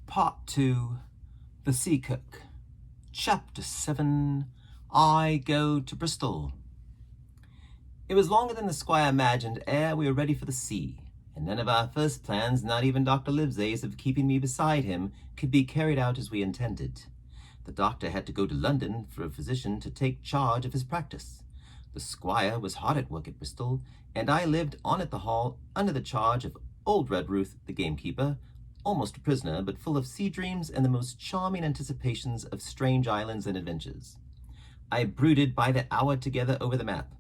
Part 2, The Sea Cook. Chapter 7, I Go to Bristol. It was longer than the squire imagined ere we were ready for the sea, and none of our first plans, not even Dr. Livesey's of keeping me beside him, could be carried out as we intended. The doctor had to go to London for a physician to take charge of his practice. The squire was hard at work at Bristol, and I lived on at the Hall under the charge of old Redruth, the gamekeeper, almost a prisoner, but full of sea dreams and the most charming anticipations of strange islands and adventures. I brooded by the hour together over the map,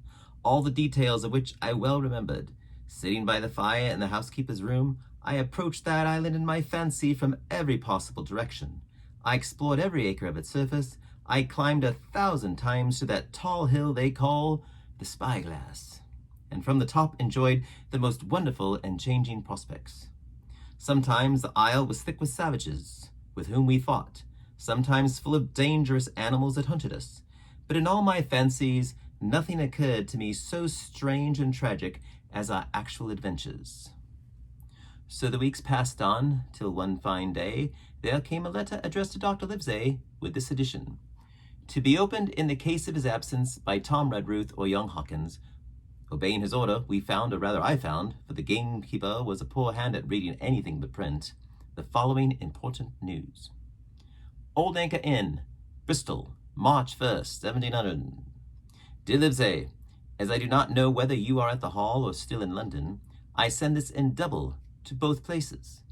all the details of which I well remembered. Sitting by the fire in the housekeeper's room, I approached that island in my fancy from every possible direction. I explored every acre of its surface. I climbed 1,000 times to that tall hill they call the Spyglass, and from the top enjoyed the most wonderful and changing prospects. Sometimes the isle was thick with savages, with whom we fought, sometimes full of dangerous animals that hunted us. But in all my fancies, nothing occurred to me so strange and tragic as our actual adventures. So the weeks passed on, till one fine day there came a letter addressed to Dr. Livesey, with this addition: to be opened in the case of his absence by Tom Redruth or young Hawkins. Obeying his order, we found, or rather I found, for the gamekeeper was a poor hand at reading anything but print, the following important news. Old Anchor Inn, Bristol, March 1st, 1700. Dear Livesey, as I do not know whether you are at the Hall or still in London, I send this in double to both places.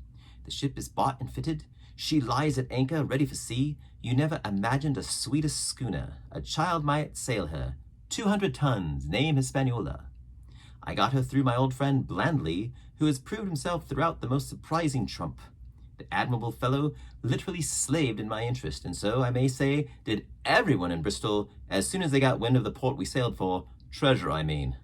The ship is bought and fitted. She lies at anchor, ready for sea. You never imagined a sweeter schooner. A child might sail her. 200 tons, name Hispaniola. I got her through my old friend Blandly, who has proved himself throughout the most surprising trump. The admirable fellow literally slaved in my interest, and so, I may say, did everyone in Bristol as soon as they got wind of the port we sailed for. Treasure, I mean.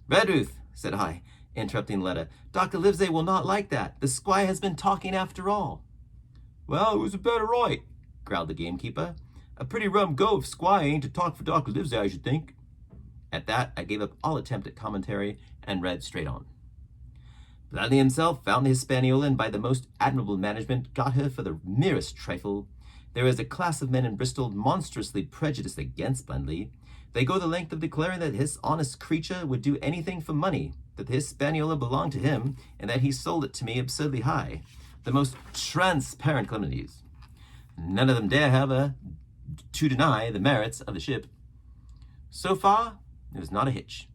Redruth, said I, interrupting the letter, Dr. Livesey will not like that. The squire has been talking after all. Well, it was a better right, growled the gamekeeper. A pretty rum go if squire ain't to talk for Dr. Livesey, I should think. At that, I gave up all attempt at commentary and read straight on. Bradley himself found the Hispaniola, and by the most admirable management got her for the merest trifle. There is a class of men in Bristol monstrously prejudiced against Blandly. They go the length of declaring that this honest creature would do anything for money, that the Hispaniola belonged to him, and that he sold it to me absurdly high. The most transparent calumnies. None of them dare, however, to deny the merits of the ship. So far, there was not a hitch.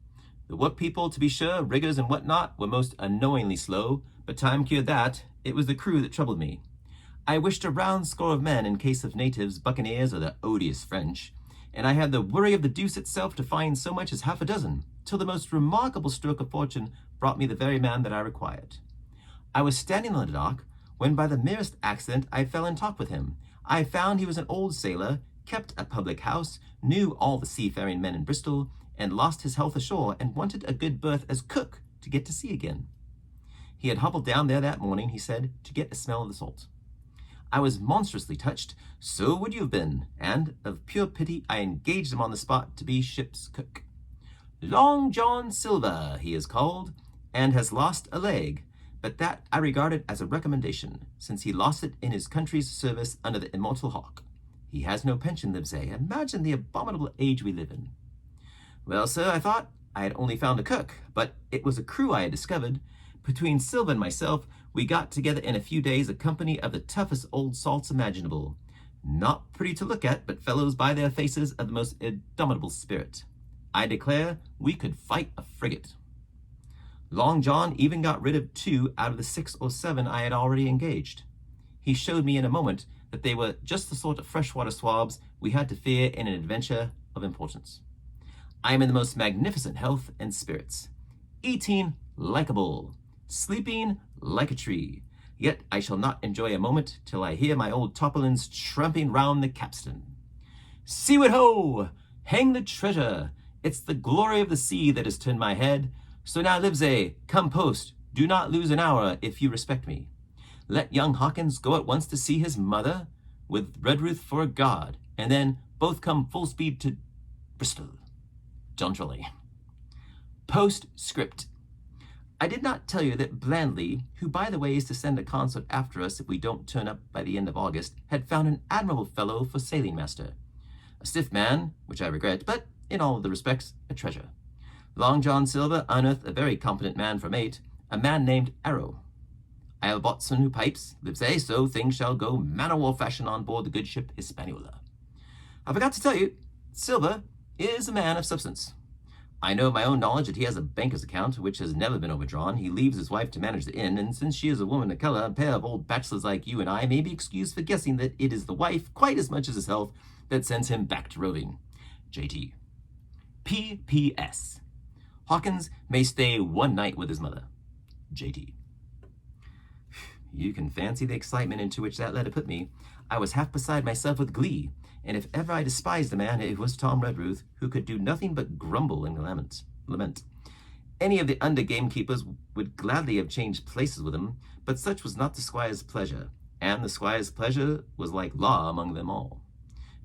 The work people, to be sure, riggers and what-not, were most annoyingly slow, but time cured that. It was the crew that troubled me. I wished a round score of men in case of natives, buccaneers, or the odious French, and I had the worry of the deuce itself to find so much as half a dozen, till the most remarkable stroke of fortune brought me the very man that I required. I was standing on the dock, when by the merest accident I fell in talk with him. I found he was an old sailor, kept a public house, knew all the seafaring men in Bristol, and lost his health ashore, and wanted a good berth as cook to get to sea again. He had hobbled down there that morning, he said, to get a smell of the salt. I was monstrously touched, so would you have been, and, of pure pity, I engaged him on the spot to be ship's cook. Long John Silver, he is called, and has lost a leg, but that I regarded as a recommendation, since he lost it in his country's service under the immortal Hawk. He has no pension, Livesey. Imagine the abominable age we live in. Well, sir, I thought I had only found a cook, but it was a crew I had discovered. Between Silva and myself, we got together in a few days a company of the toughest old salts imaginable. Not pretty to look at, but fellows by their faces of the most indomitable spirit. I declare we could fight a frigate. Long John even got rid of 2 out of the 6 or 7 I had already engaged. He showed me in a moment that they were just the sort of freshwater swabs we had to fear in an adventure of importance. I am in the most magnificent health and spirits, eating like a bull, sleeping like a tree, yet I shall not enjoy a moment till I hear my old tarpaulins tramping round the capstan. Seaward ho! Hang the treasure! It's the glory of the sea that has turned my head. So now, Livesey, come post. Do not lose an hour if you respect me. Let young Hawkins go at once to see his mother, with Redruth for a guard, and then both come full speed to Bristol. John Trolley. Postscript. I did not tell you that Blandly, who by the way is to send a consort after us if we don't turn up by the end of August, had found an admirable fellow for sailing master. A stiff man, which I regret, but in all other respects, a treasure. Long John Silver unearthed a very competent man for mate, a man named Arrow. I have a boatswain who pipes, Livesey, so things shall go man-o'-war fashion on board the good ship Hispaniola. I forgot to tell you, Silver is a man of substance. I know of my own knowledge that he has a banker's account, which has never been overdrawn. He leaves his wife to manage the inn, and since she is a woman of color, a pair of old bachelors like you and I may be excused for guessing that it is the wife, quite as much as his health, that sends him back to roving. J.T. P.P.S. Hawkins may stay one night with his mother. J.T. You can fancy the excitement into which that letter put me. I was half beside myself with glee, and if ever I despised a man, it was Tom Redruth, who could do nothing but grumble and lament. Any of the under gamekeepers would gladly have changed places with him, but such was not the squire's pleasure, and the squire's pleasure was like law among them all.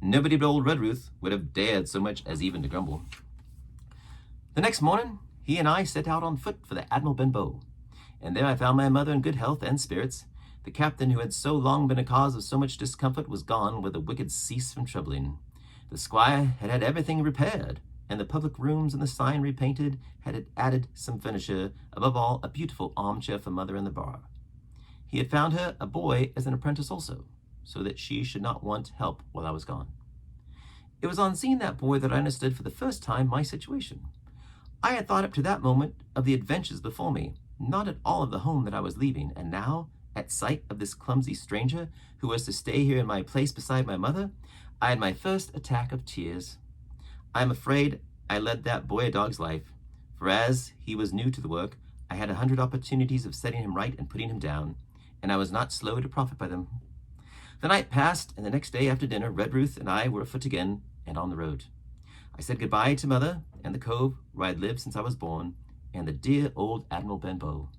Nobody but old Redruth would have dared so much as even to grumble. The next morning, he and I set out on foot for the Admiral Benbow, and there I found my mother in good health and spirits. The captain who had so long been a cause of so much discomfort was gone, where the wicked ceased from troubling. The squire had had everything repaired, and the public rooms and the sign repainted, had added some furniture, above all, a beautiful armchair for mother in the bar. He had found her a boy as an apprentice also, so that she should not want help while I was gone. It was on seeing that boy that I understood for the first time my situation. I had thought up to that moment of the adventures before me, not at all of the home that I was leaving, and now, at sight of this clumsy stranger who was to stay here in my place beside my mother, I had my first attack of tears. I am afraid I led that boy a dog's life, for as he was new to the work, I had 100 opportunities of setting him right and putting him down, and I was not slow to profit by them. The night passed, and the next day after dinner, Redruth and I were afoot again and on the road. I said goodbye to mother and the cove where I'd lived since I was born, and the dear old Admiral Benbow.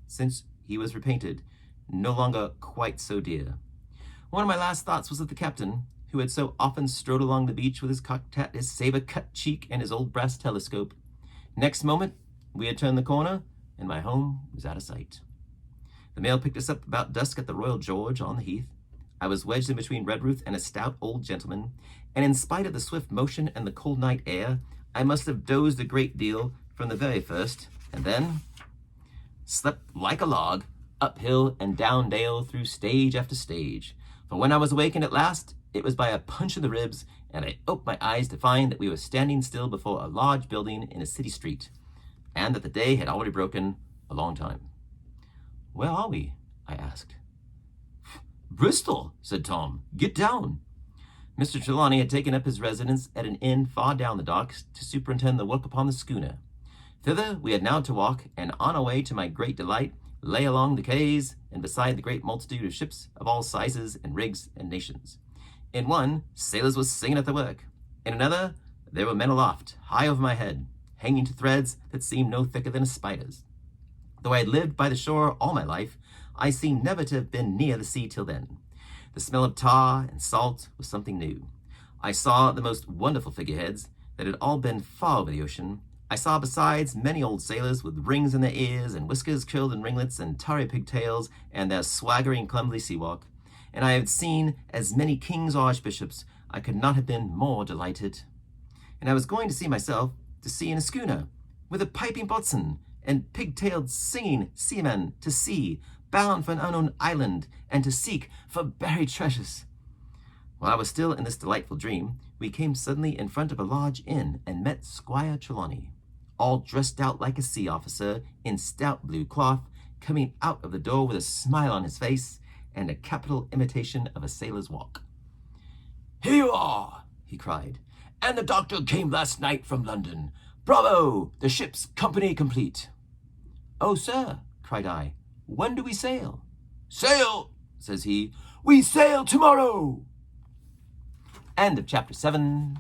Since he was repainted, no longer quite so dear. One of my last thoughts was of the captain, who had so often strode along the beach with his cocked hat, his saber-cut cheek, and his old brass telescope. Next moment, we had turned the corner, and my home was out of sight. The mail picked us up about dusk at the Royal George on the Heath. I was wedged in between Redruth and a stout old gentleman, and in spite of the swift motion and the cold night air, I must have dozed a great deal from the very first, and then slept like a log, uphill and down dale through stage after stage. For when I was awakened at last, it was by a punch in the ribs, and I opened my eyes to find that we were standing still before a large building in a city street, and that the day had already broken a long time. Where are we? I asked. Bristol, said Tom. Get down. Mr. Trelawney had taken up his residence at an inn far down the docks to superintend the work upon the schooner. Thither we had now to walk, and on our way, to my great delight, lay along the quays and beside the great multitude of ships of all sizes and rigs and nations. In one, sailors were singing at the work. In another, there were men aloft, high over my head, hanging to threads that seemed no thicker than a spider's. Though I had lived by the shore all my life, I seemed never to have been near the sea till then. The smell of tar and salt was something new. I saw the most wonderful figureheads that had all been far over the ocean. I saw besides many old sailors with rings in their ears and whiskers curled in ringlets and tarry pigtails and their swaggering clumsy sea walk. And I had seen as many kings or archbishops. I could not have been more delighted. And I was going to see myself to sea in a schooner, with a piping boatswain and pigtailed singing seamen to sea, bound for an unknown island, and to seek for buried treasures. While I was still in this delightful dream, we came suddenly in front of a large inn and met Squire Trelawney, all dressed out like a sea officer in stout blue cloth, coming out of the door with a smile on his face and a capital imitation of a sailor's walk. "Here you are," he cried, "and the doctor came last night from London. Bravo! The ship's company complete." "Oh, sir," cried I, "when do we sail?" "Sail," says he, "we sail tomorrow." End of chapter 7.